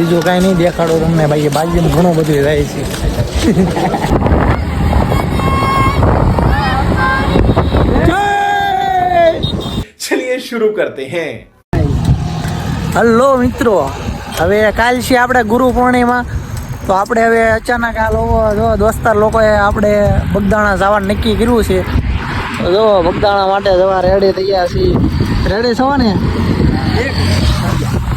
બીજું કાંઈ નહીં દેખાડો તમને ભાઈ. બાજુમાં ઘણું બધું જાય છે. चलिए शुरू करते हैं. હલો મિત્રો, હવે કાલ છે આપણે ગુરુ પૂર્ણિમા. તો આપણે હવે અચાનક આ લોકો દોસ્તાર લોકોએ આપણે બગદાણા જવાનું નક્કી કર્યું છે. તો જો બગદાણા માટે જવા રેડી થઈ ગયા છીએ. રેડી છો ને?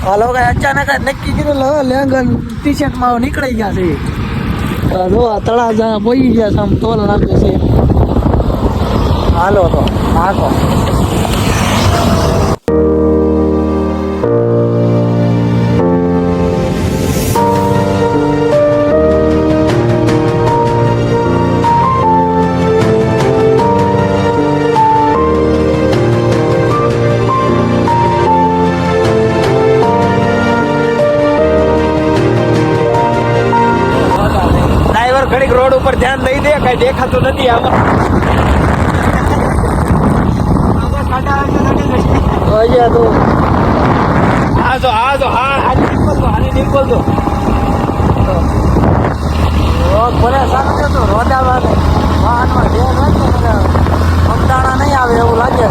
આ લોકો અચાનક જ નક્કી કર્યું. લેંગન ટી શર્ટમાં નીકળી ગયા છે. જો તળાજા પોઈ ગયા છે. આમ તોલ નાખે છે. હાલો તો નાખો. ઘડીક રોડ ઉપર ધ્યાન દઈ દે, કઈ દેખાતું નથી આમાં. મગદાણા નહીં આવે એવું લાગે.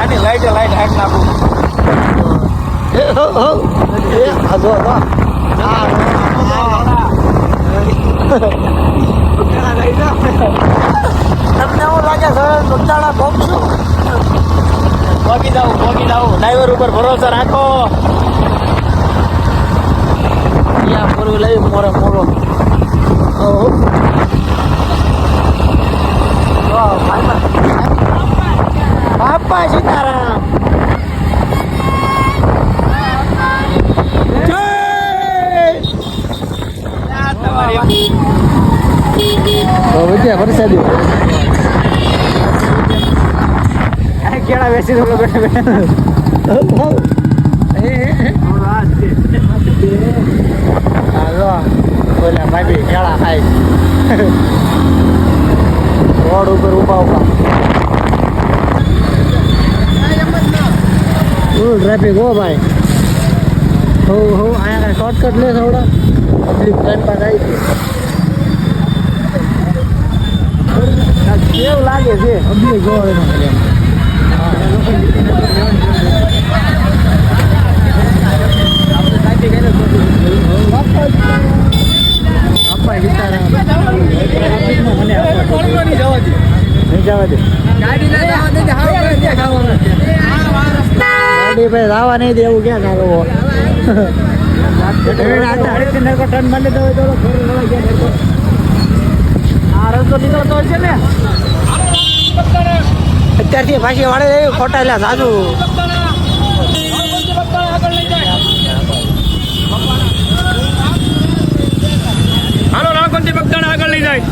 આની લાઈટ હાઈટ નાખું. તમને એવું લાગે છે બગદાણા પહોંચશું? પહોંચી જાવ. ડ્રાઈવર ઉપર ભરોસો રાખો. ત્યાં પૂરું લઈ મોરો બાપા સીતારામ. વરસાદી કેળા બેસી દો બોલા ભાઈ કેળા ખાય. રોડ ઉપર ઉભા ફૂલ ટ્રાફિક હો ભાઈ. અહીંયા શોર્ટકટ લે થોડા પબ્લિક ટાઈમ પાસ આવી ગઈ. કેવું લાગે છે પબ્લિક જોવા ગાડી ભાઈ રાવા નહીં દે એવું ક્યાં ચાલવો. ટન મારી દો આ રસ્તો નીકળતો છે ને અત્યારથી પાછી વાળે જાય ખોટા એટલે સાજુ. હાલો રામકોટથી બગદાણા આગળ લઈ જાય.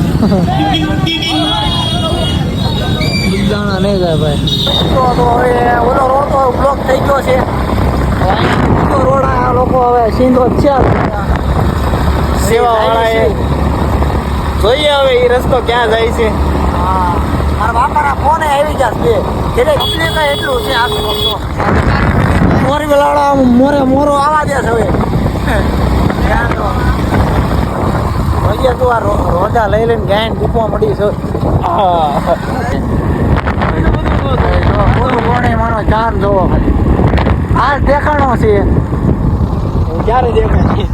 બગદાણા નહીં જાય ભાઈ. તો હવે ઓલો રોડ તો બ્લોક થઈ ગયો છે. રોડ આ લોકો હવે સીધો છે સેવા વાળા જોઈએ હવે એ રસ્તો ક્યાં જાય છે. હા મારા બાપાના ફોને આવી ગયા છે. એટલું છે આખું રસ્તો. મોરી વેલાળા મોરો આવા દે છે હવે. ભાઈ તું આ રોજા લઈ લઈને ગાયને ડૂબવા મળી છે. પૂર્ણિમાનો ચાંદ જોવો ખાલી આ દેખાણો છે. ક્યારે દેખાય?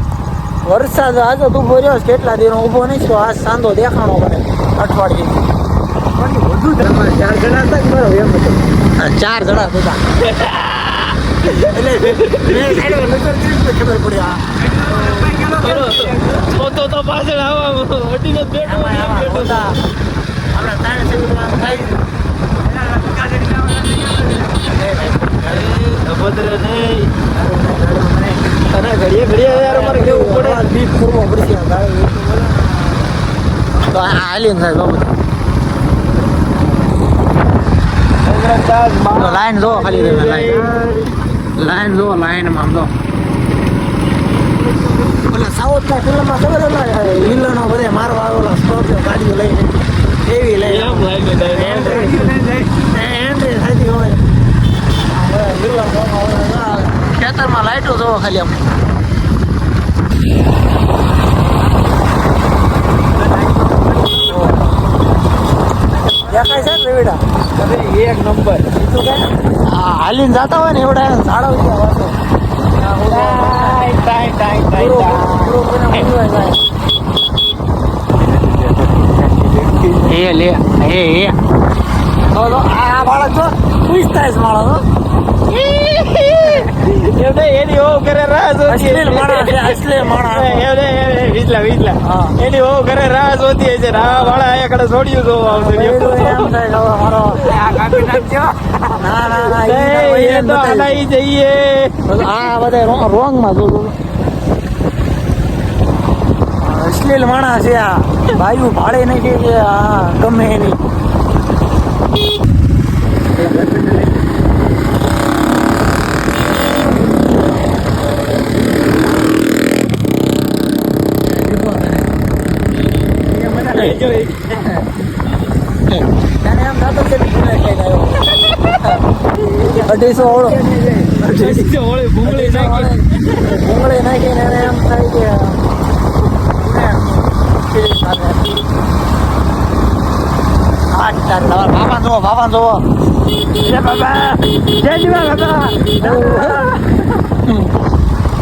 વરસાદ આજે તું બોલ્યો કેટલા દિનો ઊભો નહીં છો. આ સાંધો દેખાણો મને અઠવાડિયે. ચાર જણા હતા એમ હતો. 4 જણા હતા ખબર પડી. તો પાછળ ઘડીએ યાર અમારે કેવું પડે. બીક ફરવા પડશે તો હાલી થાય બાબુ. લાઈન જો ખાલી લાઈન જો લાઈનમાં આમ જો. ઓલા સાઉથના ફિલ્મમાં ખબર વિલનો બધે મારવા આવેલા સ્કોર્પિયો ગાડીઓ લઈને એવી લઈને એન્ટ્રી થતી હોય. ખેતરમાં લાઈટ લાઈટો જોવો ખાલી આમ દેખાય છે ને રેવડા એક નંબર બીજું કાંઈ? હા હાલીને જતા હોય ને એવડા ઝાડો એ લે એ આ બાળક જો પૂછતા જ માણસ એની ઓ કરે રાહ અશ્લીલ માણસ છે, અશ્લીલ માણસ વિજલા હા. એની ઓ કરે રાહ જોતી છે આ વાળા અહીંયા કડે છોડ્યું તો આવશે એમ થાય કે હવે મારો ના ના ના એ તો હલાઈ જઈએ આ બધા રોંગ માં જોતું અશ્લીલ માણસ છે આ ભાઈઓ ભાડે નહીં કે હા ગમે એની તને એમ થતો છે કે ભૂલે કઈ ગયો 250 ઓળો ભૂંગળી નાખી ભૂંગળી નાખીને એને એમ થાય કે બાબા જોવો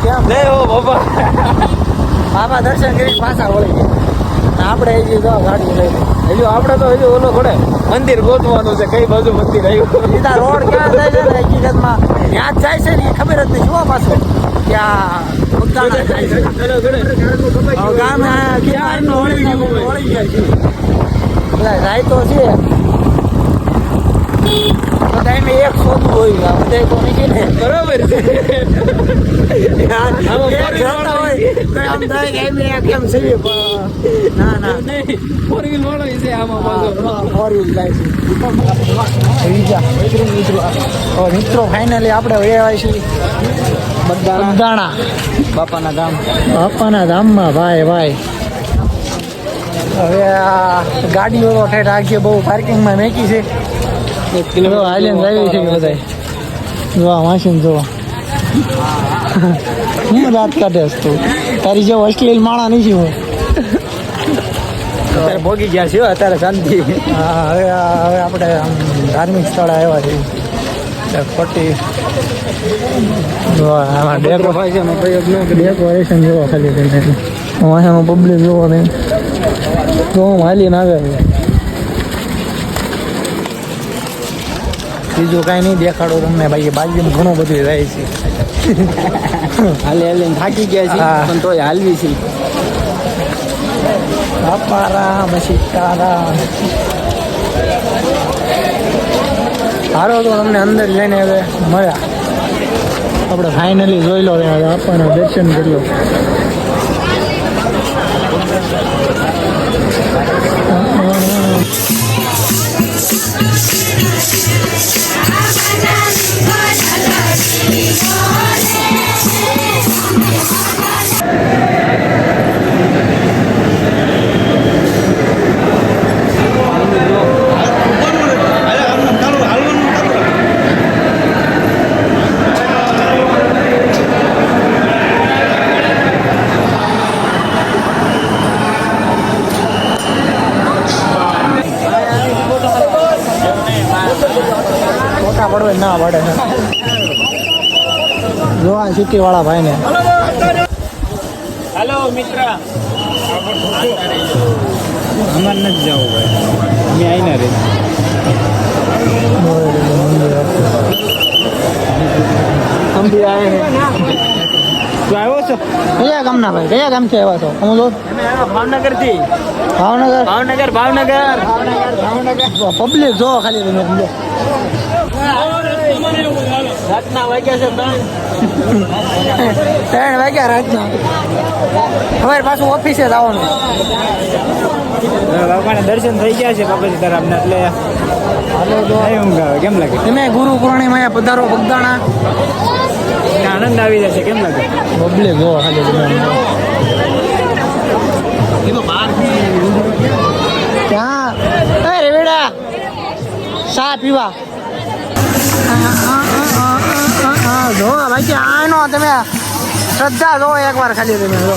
કેમ જય હો બાબા બાબા દર્શન કરી પાછા વળી ગયા આપણે હજી જો ગાડી લઈ હજુ આપણે તો હજુ ઓલો ઘડે મંદિર ગોતવાનું છે કઈ બાજુ મંદિર આવ્યું સીધા રોડ ક્યાં જાય છે ને હકીકતમાં ત્યાં જ જાય છે ને એ ખબર જ નહીં જોવા પાછું ત્યાં ઉદ્દાણા જાય છે હવે ગામે ક્યાં વળી ગયા છે બધા જાય તો છે બધા એમ એક શોધવું હોય બધા તો નહીં ને બરાબર છે એક જોતા હોય તો આમ થાય કે એમ એક કેમ છે પણ ના ના ફોર વ્હીલ વાળો છે આમાં પાછો ફોર વ્હીલ જાય છે મિત્રો ફાઇનલી આપણે વયા છીએ બગદાણા બાપાના ગામ બાપાના ધામમાં ભાઈ હવે આ ગાડીઓ તો ઠેઠ રાખીએ બહુ પાર્કિંગમાં મેકી છે 1 કિલો હાલીને આવી છે બધા જોવા વાંચીને જોવા હું દાંત કાઢે તું તારી જેવો અશ્લીલ માણા નથી હું અત્યારે ભોગી ગયા છે અત્યારે શાંતિ હા હવે આપણે આમ ધાર્મિક સ્થળ આવ્યા છીએ ખોટી આમાં ડેકોરેશન જોવા ખાલી તેને વાંચામાં પબ્લિક જોવો ને તો હું હાલીને આવે બીજું કાંઈ નહીં દેખાડો તમને ભાઈ બાજુમાં ઘણું બધું જાય છે હાલે થાકી ગયા છે હા. પણ તોય હાલવી છે અપારામ સીતારામ સારો તો તમને અંદર લઈને હવે મળ્યા આપણે ફાઇનલી જોઈ લો આપવાના દર્શન કરી લો ફોટા પડવે ના પડે જોવા સિટી વાળા ભાઈ ને હાલો મિત્ર અમારે નથી જવું ભાઈ અમે આવીને રે તું આવ્યો છો કયા ગામના ભાઈ કયા ગામથી આવ્યા છો હું જો ભાવનગર થી ભાવનગર ભાવનગર પબ્લિક જો ખાલી તમે સમજો રાતના વાગ્યા છે 3 વાગ્યા રાતના હવે પાછું ઓફિસે જવાનું બાપાના દર્શન થઈ ગયા છે બાપાજી તરફના એટલે હાલો તો ઊંઘ આવે કેમ લાગે તમે ગુરુ પૂર્ણિમા પધારો બગદાણા આનંદ આવી જશે કેમ લાગે પબ્લિક જો ખાલી તમે ત્યાં એ રેવેડા ચા પીવા જો બાકી આનો તમે શ્રદ્ધા જો એકવાર ખાલી તમે જો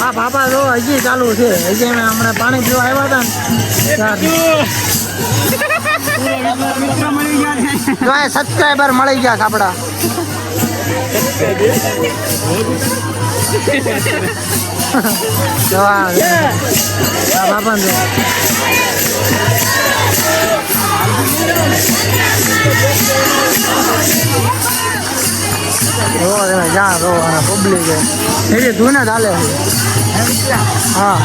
આ બાપા જો હજી ચાલુ છે હજી અમે હમણાં પાણી પીવા આવ્યા હતા ને જો આ સબસ્ક્રાઈબર મળી ગયા આપડા જો આ બાપા જો જ્યાં રો અને પબ્લિક એવી ધૂને ચાલે હા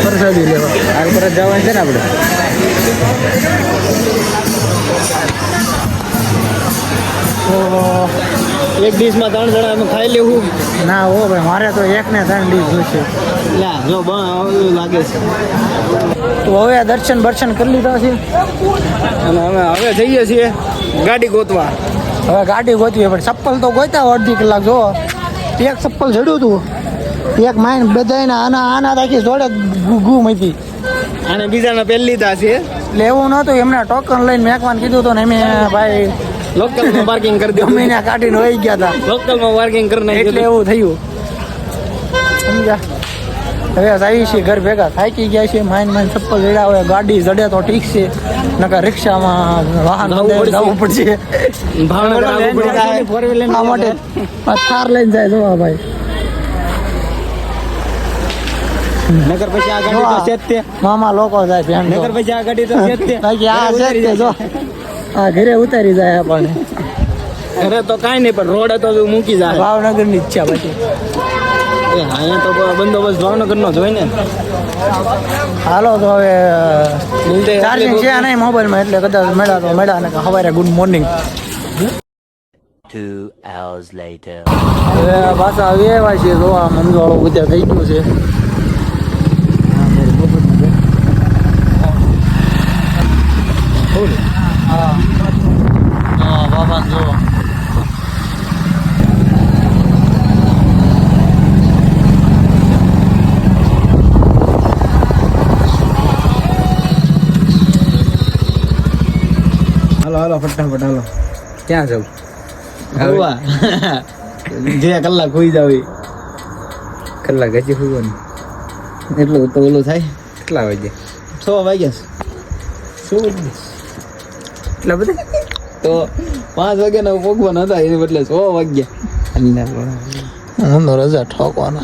પ્રસાદી લેવા આ પર જવાનું છે ને આપણે તો એક ડીશમાં 3 જણા અમે ખાઈ લેવું ના હો ભાઈ મારે તો એક ને 3 ડીશ જોઈશે લા જો લાગે છે તો હવે દર્શન કરી લીધા છે અને હવે જઈએ છીએ ગાડી ગોતવા. હવે ગાડી ગોતવી પણ ચપ્પલ તો ગોતા અડધી કલાક જો એક ચપ્પલ જડ્યું હતું એક માઇન બધાને આના રાખી જોડે ગુમ હતી અને બીજાના પહેલી લીધા છે એટલે એવું નહોતું એમને ટોકન લઈને મેકવાને કીધું હતું ને અમે ભાઈ લોકલમાં પાર્કિંગ કરી દો મહિના કાઢીને વહી ગયા હતા લોકલમાં પાર્કિંગ કરી નાખ્યું એટલે એવું થયું સમજ્યા હવે આવી છીએ ઘર ભેગા થાકી ગયા છે માઇન ચપ્પલ જડ્યા હોય ગાડી જડે તો ઠીક છે નકર રિક્ષામાં વાહન જવું પડશે આ માટે થાર લઈને જાય જોવા ભાઈ નગર પછી આ ગાડી તો છે જ તે મામા લોકો જાય ફેન નગર પછી આ ગાડી તો છે જ તે બાકી આ છે જ તે જો આ ઘરે ઉતારી જાય આપણને ઘરે તો કાંઈ નહીં પણ રોડ તો મૂકી જાય ભાવનગર ની ઈચ્છા પછી અહીંયા તો બંદોબસ્ત ભાવનગર નો જ હોય ને. હાલો તો હવે ચાર્જિંગ છે નહીં મોબાઈલમાં એટલે કદાચ મેળા ને સવારે ગુડ મોર્નિંગ 2 hours later. હવે પાછા આવી આવ્યા છીએ જો આ મંદવાળો બધા થઈ ગયું છે હા બાબા જો હાલો ફટાફટ હાલો. ક્યાં જવું જે કલાક હોઈ જાવ કલાક હજી હોવાનું એટલું તો ઓલું થાય. કેટલા વાગે 6 વાગ્યા એટલા બધા તો 5 વાગ્યાના પોગવાના હતા એને બદલે 6 વાગ્યા હું રજા ઠોકવાનો